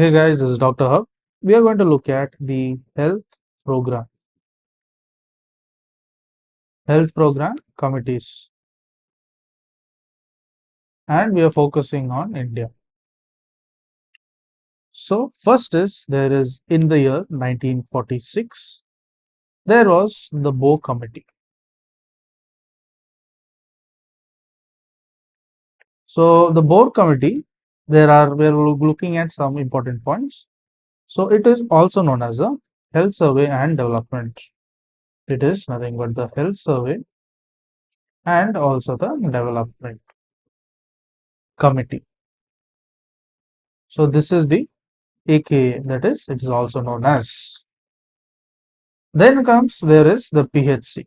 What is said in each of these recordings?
Hey guys, this is Dr. Hub. We are going to look at the program, health program committees, and we are focusing on India. So, first is there is in the year 1946, there was the Bow Committee. So, the board committee, we are looking at some important points. So, it is also known as the Health Survey and Development. It is nothing but the Health Survey and also the Development Committee. So, this is the aka, that is, it is also known as. Then comes there is the PHC.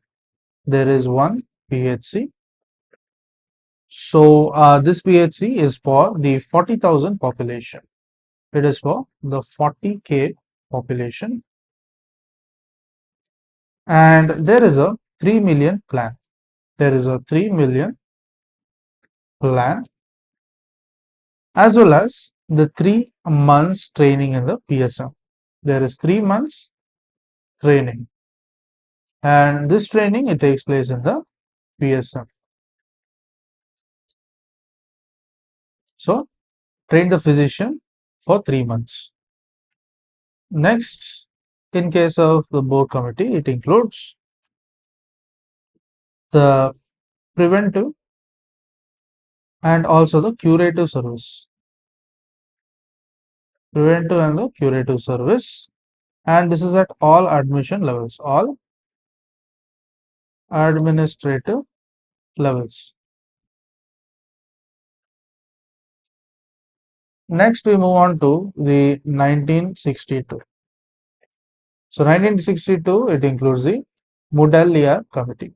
There is one PHC. So this PHC is for the 40,000 population. It is for the 40K population. And there is a 3 million plan. There is a 3 million plan, as well as the 3 months training in the PSM. There is 3 months training. And this training, it takes place in the PSM. So, train the physician for 3 months. Next, in case of the board committee, it includes the preventive and also the curative service. Preventive and the curative service, and this is at all admission levels, all administrative levels. Next, we move on to the 1962. So 1962, it includes the Mudaliar Committee.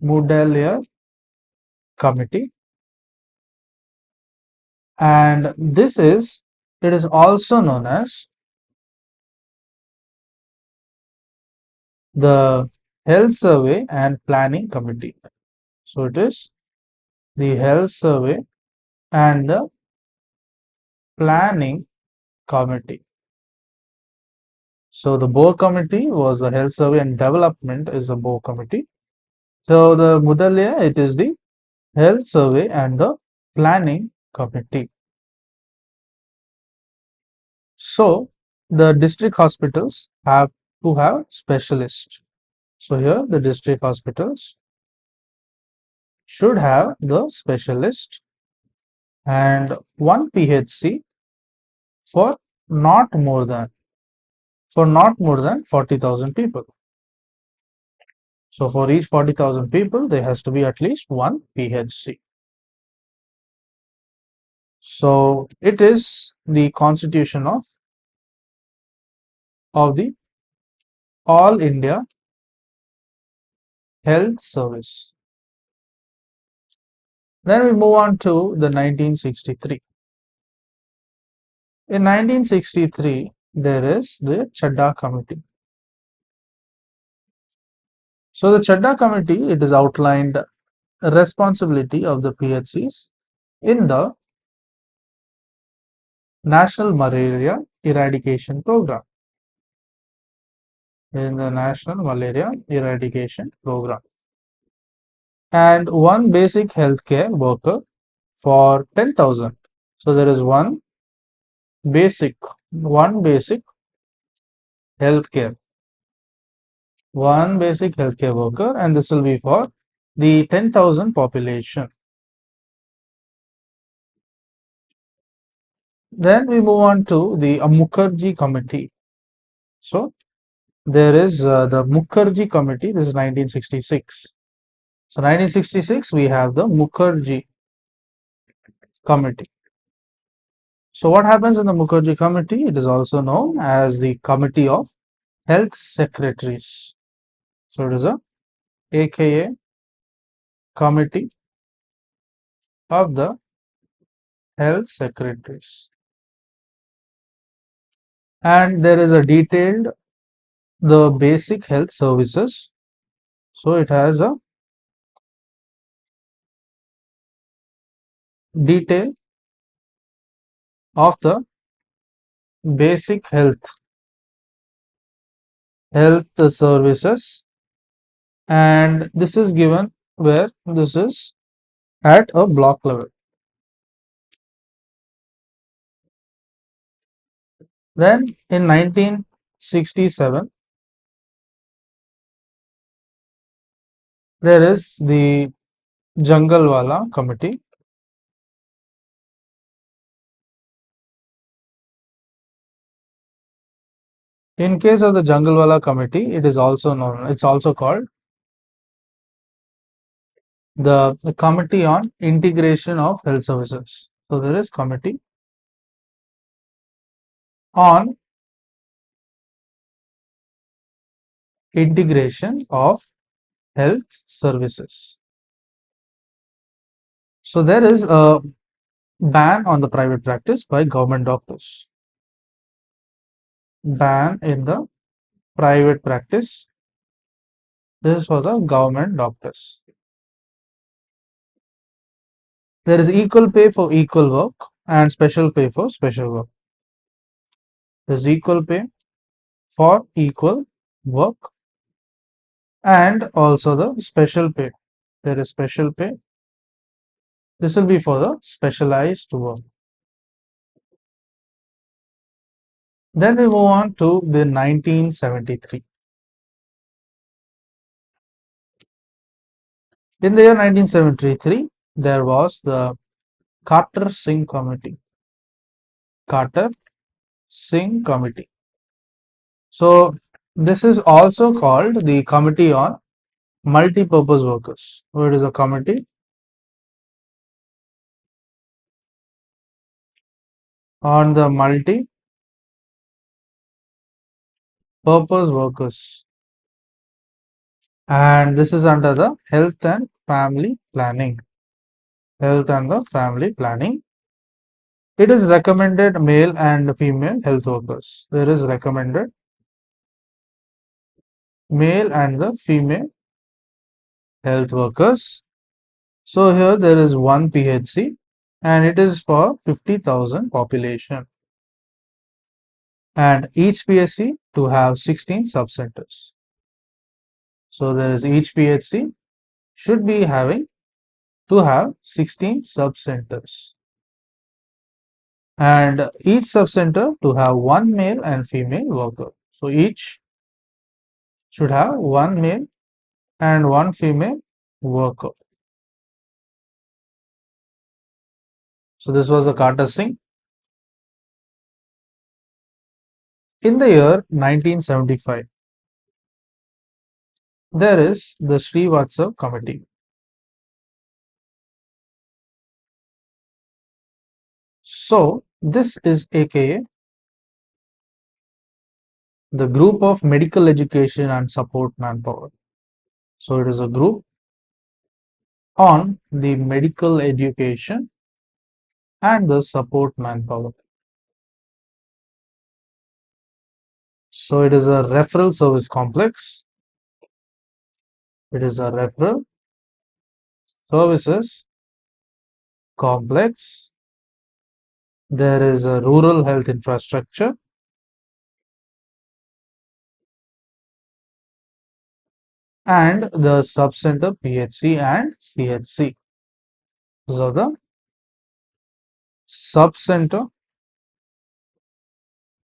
Mudaliar Committee, and it is also known as the Health Survey and Planning Committee. So it is the Health Survey and the Planning Committee. So the Board Committee was the Health Survey and Development is the Board Committee. So the Mudaliya, it is the Health Survey and the Planning Committee. So the district hospitals have to have specialists. So here the district hospitals should have the specialist and one PHC for not more than 40,000 people. So for each 40,000 people, there has to be at least one PHC. So it is the constitution of the All India Health Service. Then we move on to the 1963. In 1963, there is the Chadha Committee. So the Chadha Committee, it is outlined responsibility of the PHCs in the National Malaria Eradication Program. In the National Malaria Eradication Program. And one basic healthcare worker for 10,000. So there is one basic healthcare, worker, and this will be for the 10,000 population. Then we move on to the Mukherjee Committee. So there is the Mukherjee Committee. This is 1966. So 1966, we have the Mukherjee Committee. So what happens in the Mukherjee Committee? It is also known as the Committee of Health Secretaries. So it is a aka Committee of the Health Secretaries. And there is a detailed the basic health services. So it has a detail of the basic health services, and this is given where this is at a block level. Then in 1967, there is the Jangalwala Committee. In case of the Jangalwala Committee, it's also called the Committee on Integration of Health Services. So there is Committee on Integration of Health Services. So there is a ban on the private practice by government doctors. Ban in the private practice. This is for the government doctors. There is equal pay for equal work and special pay for special work. There is equal pay for equal work and also the special pay. There is special pay. This will be for the specialized work. Then we move on to the 1973. In the year 1973, there was the Carter-Singh Committee. Carter-Singh Committee. So this is also called the Committee on Multi-Purpose Workers. So it is a committee on the multi-purpose workers, and this is under the Health and Family Planning. Health and the Family Planning. It is recommended male and female health workers. There is recommended male and the female health workers. So here there is one PHC and it is for 50,000 population, and each PHC to have 16 subcenters. So there is each PHC should be having to have 16 subcenters, and each subcenter to have one male and female worker. So each should have one male and one female worker. So this was the Carter-Singh. In the year 1975, there is the Srivatsa Committee. So this is aka the group of medical education and support manpower. So it is a group on the medical education and the support manpower. So it is a referral service complex. It is a referral services complex. There is a rural health infrastructure. And the subcenter PHC and CHC. So the subcenter,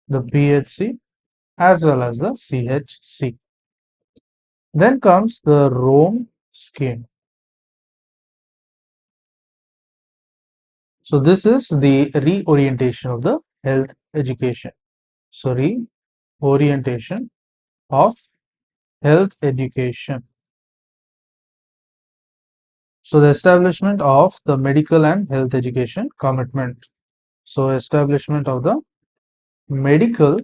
the PHC as well as the CHC. Then comes the Rome scheme. So this is the reorientation of the health education. So reorientation of health education. So the establishment of the medical and health education commitment. So establishment of the medical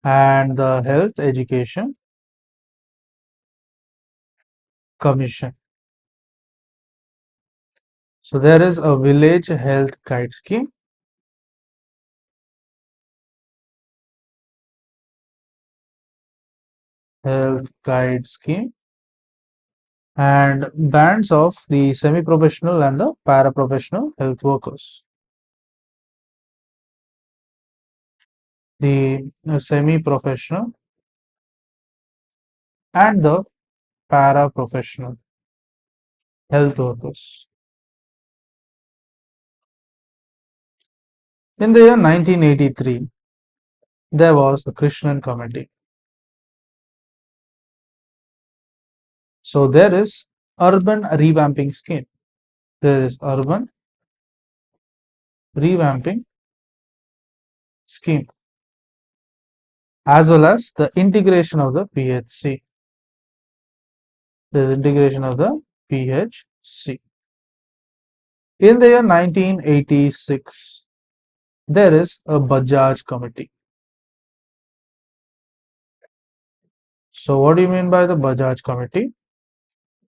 and the health education commission. So there is a village health guide scheme. Health guide scheme and bands of the semi-professional and the paraprofessional health workers. the semi-professional, and the para-professional health workers. In the year 1983, there was the Krishnan Committee. So there is urban revamping scheme. There is urban revamping scheme, as well as the integration of the PHC. There is integration of the PHC. In the year 1986, there is a Bajaj Committee. So what do you mean by the Bajaj Committee?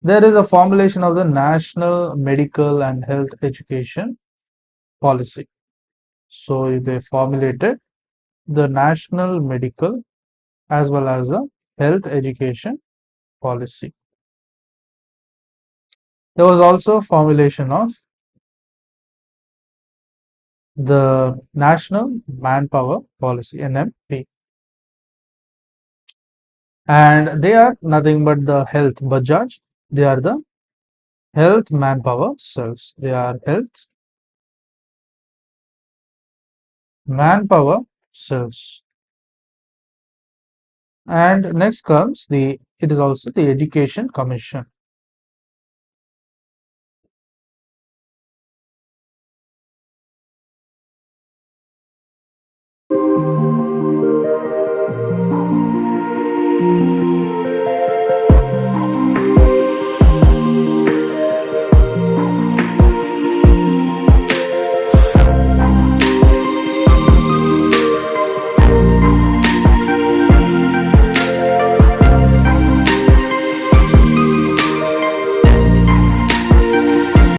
There is a formulation of the National Medical and Health Education Policy. So they formulated the National Medical as well as the Health Education Policy. There was also formulation of the National Manpower Policy, NMP. And they are nothing but the health Bajaj. They are the health manpower cells. They are health manpower cells. And next comes it is also the Education Commission.